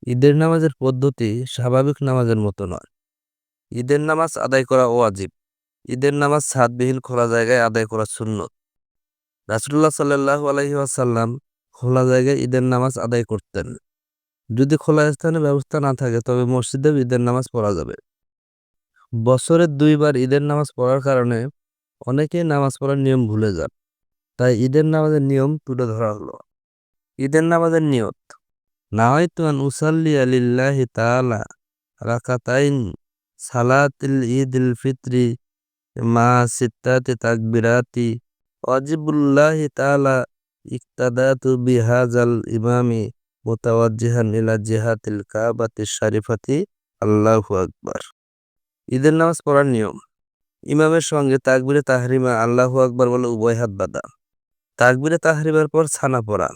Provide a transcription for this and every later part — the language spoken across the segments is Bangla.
ঈদের নামাজের পদ্ধতি স্বাভাবিক নামাজের মতো নয়। ঈদের নামাজ আদায় করা ওয়াজিব। ঈদের নামাজ ছাদবিহীন খোলা জায়গায় আদায় করা সুন্নত। রাসূলুল্লাহ সাল্লাল্লাহু আলাইহি ওয়াসাল্লাম খোলা জায়গায় ঈদের নামাজ আদায় করতেন। যদি খোলা স্থানে ব্যবস্থা না থাকে তবে মসজিদেও ঈদের নামাজ পড়া যাবে। বছরে ২ বার ঈদের নামাজ পড়ার কারণে অনেকেই নামাজ পড়ার নিয়ম ভুলে যান। তাই ঈদের নামাজের নিয়ম তুলে ধরা হলো। ঈদের নামাজের নিয়ত: নাওয়াইতু আন উসাল্লিয়া লিল্লাহি তাআলা রাকাতাইন সালাতিল ঈদিল ফিত্রি মা সিত্তাতি তাকবিরাতি ওয়াজিবুল্লাহি তাআলা ইক্তাদাতু বিহাজাল ইমামি মুতাওয়াজ্জিহান ইলা জিহাতিল কাবাতিশ শরীফাতি। আল্লাহু আকবার। ঈদের নামাজ পড়ার নিয়ম: ইমামের সঙ্গে তাকবীরে তাহরিমা আল্লাহু আকবার বলে উভয় হাত বাঁধা। তাকবীরে তাহরিমার পর ছানা পড়া।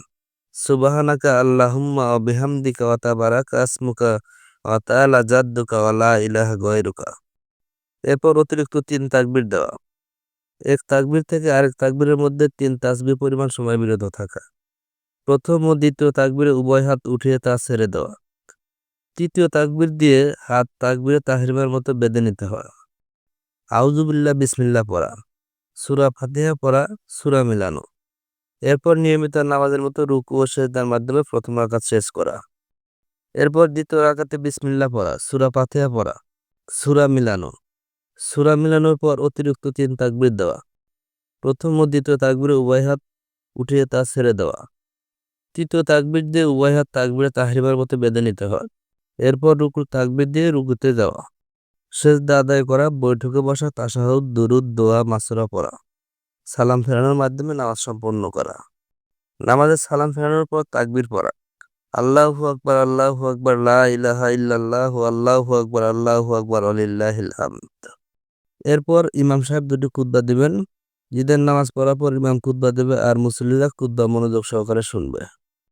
সুবহানাকা আল্লাহুম্মা ওয়া বিহামদিকা ওয়া তাবারাকা আসমুকা ওয়া তাআলা জাদ্দুকা ওয়া লা ইলাহা গায়রুকা। এরপর অতিরিক্ত ৩ তাকবীর দেওয়া। এক তাকবীর থেকে আরেক তাকবীরের মধ্যে ৩ তাসবিহ পরিমাণ সময় বিরত থাকা। প্রথম ও দ্বিতীয় তাকবীরে উভয় হাত উঠিয়ে তা ছেড়ে দেওয়া। তৃতীয় তাকবীর দিয়ে হাত তাকবীরে তাহরিমার মতো বেঁধে নিতে হয়। আউযুবিল্লাহ বিসমিল্লাহ পড়া। সূরা ফাতিহা পড়া, সূরা মিলানো। এরপর নিয়মিত নামাজের মতো রুকু ও সিজদার মাধ্যমে প্রথম রাকাত শেষ করা। এরপর দ্বিতীয় রাকাতে বিসমিল্লাহ পড়া, সূরা ফাতিহা পড়া, সূরা মিলানো। সূরা মিলানোর পর অতিরিক্ত ৩ তাকবীর দেওয়া। প্রথম ও দ্বিতীয় তাকবীরে উভয় হাত উঠিয়ে তা ছেড়ে দেওয়া। তৃতীয় তাকবীর দিয়ে উভয় হাত তাকবীরে তাহরিমার মতো বেঁধে নিতে হয়। এরপর রুকুর তাকবীর দিয়ে রুকুতে যাওয়া। সিজদা আদায় করা, বৈঠকে বসা, তাশাহুদ, দুরূদ, দোয়া, মাসুরা পড়া। সালাম ফেরানোর মাধ্যমে নামাজ সম্পন্ন করা। নামাজে সালাম ফেরানোর পর তাকবীর পড়া। আল্লাহু আকবার, আল্লাহু আকবার, লা ইলাহা ইল্লাল্লাহু, আল্লাহু আকবার, আল্লাহু আকবার, ওয়ালিল্লাহিল হামদ। এরপর ইমাম সাহেব ২টি খুতবা দিবেন। ঈদের নামাজ পড়ার পর ইমাম খুতবা দেবে আর মুসল্লিরা খুতবা মনোযোগ সহকারে শুনবে।